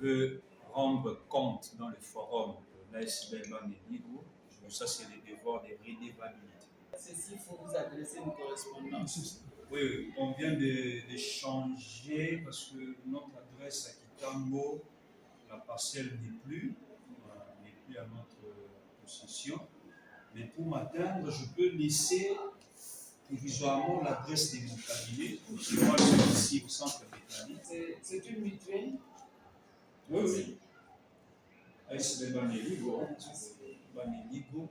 peux rendre compte dans le forum de l'ASBL Baneligo. Ça, c'est le devoir de redevabilité. Ceci, il faut vous adresser une correspondance. Oui, on vient de changer parce que notre adresse à Kitambo, la parcelle n'est plus à notre possession. Mais pour m'atteindre, je peux laisser provisoirement l'adresse de mon cabinet. Je vois ici au centre métallique. C'est une mutuelle? Oui, oui. ASBL Baneligo. Baneligo.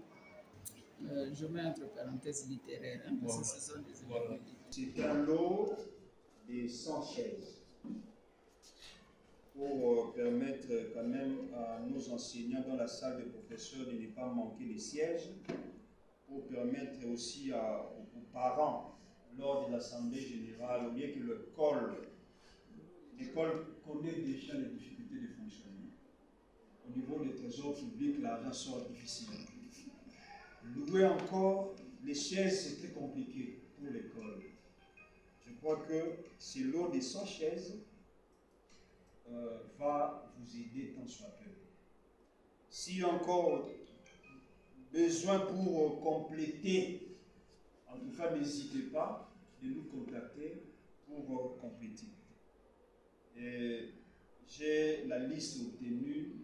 Je mets entre parenthèses littéraires, hein, parce que ce sont des éléments. C'est un lot de 100 chaises pour permettre quand même à nos enseignants dans la salle des professeurs de ne pas manquer les sièges, pour permettre aussi aux parents, lors de l'Assemblée générale, au lieu que l'école connaît déjà les difficultés de fonctionnement. Au niveau des trésors publics, l'argent sort difficilement. Louer encore les chaises, c'est très compliqué pour l'école. Je crois que ce lot de 100 chaises va vous aider tant soit peu. S'il y a encore besoin pour compléter, en tout cas, n'hésitez pas de nous contacter pour compléter. J'ai la liste obtenue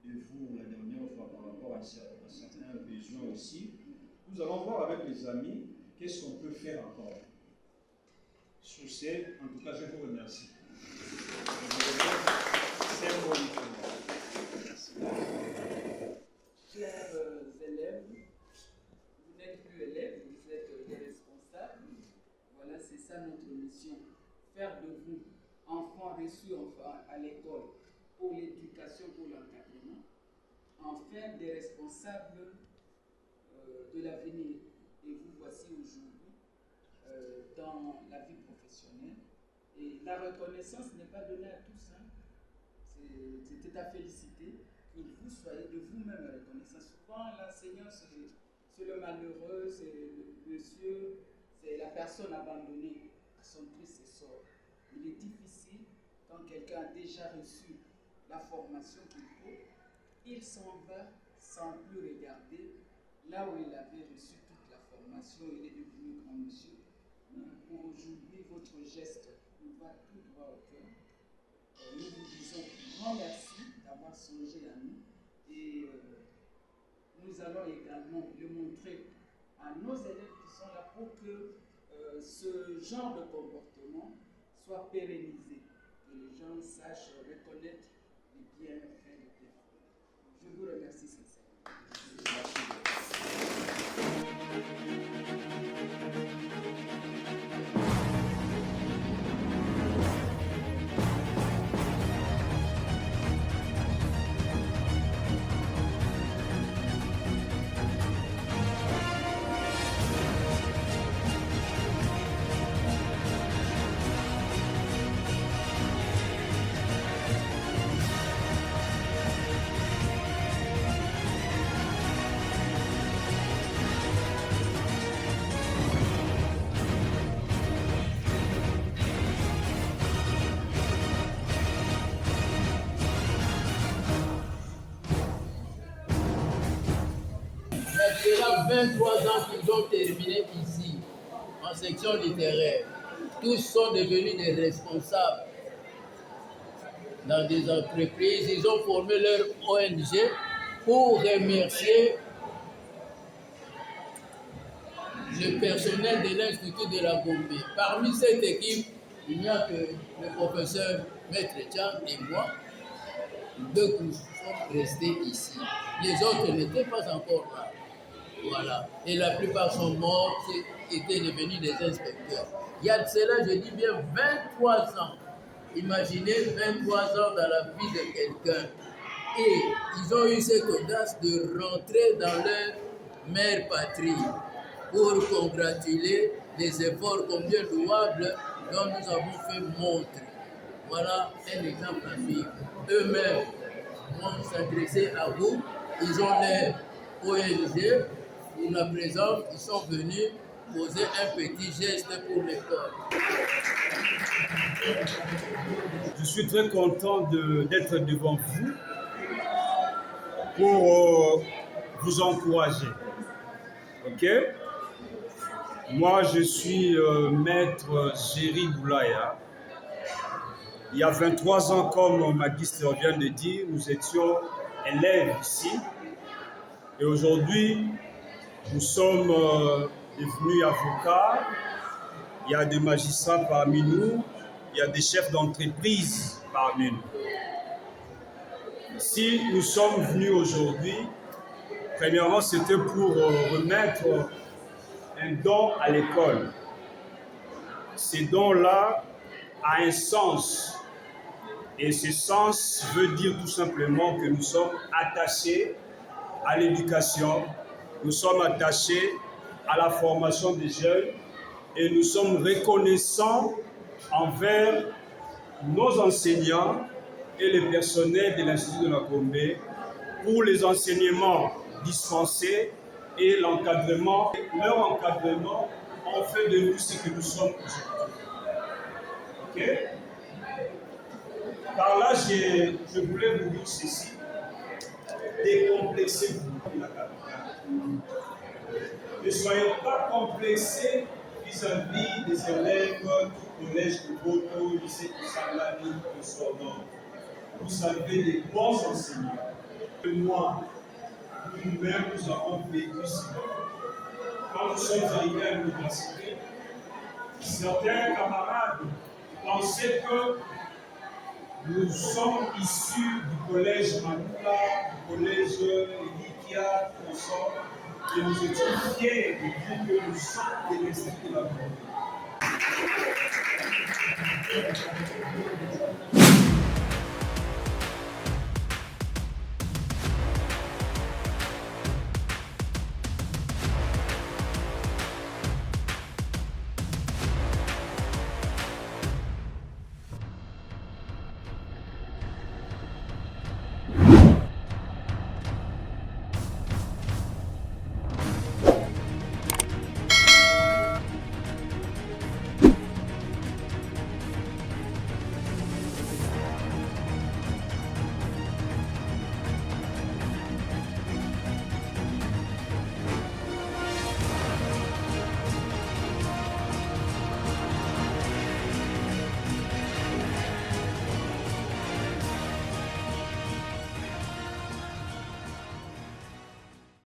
de vous la dernière fois par rapport à certains besoins aussi. Nous allons voir avec les amis qu'est-ce qu'on peut faire encore. Sur ces, en tout cas, je vous remercie. Chers élèves, vous n'êtes plus élèves, vous êtes des responsables. Voilà, c'est ça notre mission. Faire de vous, enfants reçus à l'école pour l'éducation, pour l'encadrement, en faire des responsables de l'avenir. Et vous voici aujourd'hui dans la vie professionnelle. Et la reconnaissance n'est pas donnée à tous. Hein. C'est à féliciter que vous soyez de vous-même reconnaissant. Souvent, l'enseignant, c'est le malheureux, c'est le monsieur, c'est la personne abandonnée à son triste sort. Il est difficile, quand quelqu'un a déjà reçu la formation qu'il faut, il s'en va sans plus regarder là où il avait reçu toute la formation, il est devenu grand monsieur. Pour aujourd'hui, votre geste nous va tout droit au cœur. Nous vous disons grand merci d'avoir songé à nous et nous allons également le montrer à nos élèves qui sont là pour que ce genre de comportement soit pérennisé, que les gens sachent reconnaître les bienfaits de l'effort. Je vous remercie sincèrement. Il y a 23 ans qu'ils ont terminé ici, en section littéraire. Tous sont devenus des responsables dans des entreprises. Ils ont formé leur ONG pour remercier le personnel de l'Institut de la Gombe. Parmi cette équipe, il n'y a que le professeur Maître Tchang et moi. Deux qui sont restés ici. Les autres n'étaient pas encore là. Voilà. Et la plupart sont morts, étaient devenus des inspecteurs. Il y a de cela, je dis bien, 23 ans. Imaginez 23 ans dans la vie de quelqu'un. Et ils ont eu cette audace de rentrer dans leur mère patrie pour congratuler les efforts combien louables dont nous avons fait montre. Voilà un exemple à suivre. Eux-mêmes vont s'adresser à vous. Ils ont leur ONG. Pour la présence, ils sont venus poser un petit geste pour l'école. Je suis très content d'être devant vous pour vous encourager. Ok? Moi, je suis maître Géry Boulaya. Il y a 23 ans, comme Magister vient de dire, nous étions élèves ici. Et aujourd'hui, nous sommes devenus avocats. Il y a des magistrats parmi nous. Il y a des chefs d'entreprise parmi nous. Si nous sommes venus aujourd'hui, premièrement, c'était pour remettre un don à l'école. Ces dons-là a un sens. Et ce sens veut dire tout simplement que nous sommes attachés à l'éducation, nous sommes attachés à la formation des jeunes et nous sommes reconnaissants envers nos enseignants et les personnels de l'Institut de la Gombe pour les enseignements dispensés et l'encadrement. Leur encadrement ont fait de nous ce que nous sommes aujourd'hui. Ok? Par là, je voulais vous dire ceci. Décomplexez-vous de la capitale. Ne soyez pas complexés vis-à-vis des élèves du collège de Boto, lycée de Salami, de Sordon. Vous avez des bons enseignants. Moi, nous-mêmes, nous avons vécu cela. Quand nous sommes arrivés à l'université, certains camarades pensaient que nous sommes issus du collège Manoula, du collège Elikia, consort, et nous étions fiers de dire que nous sommes des l'Institut de la Gombe.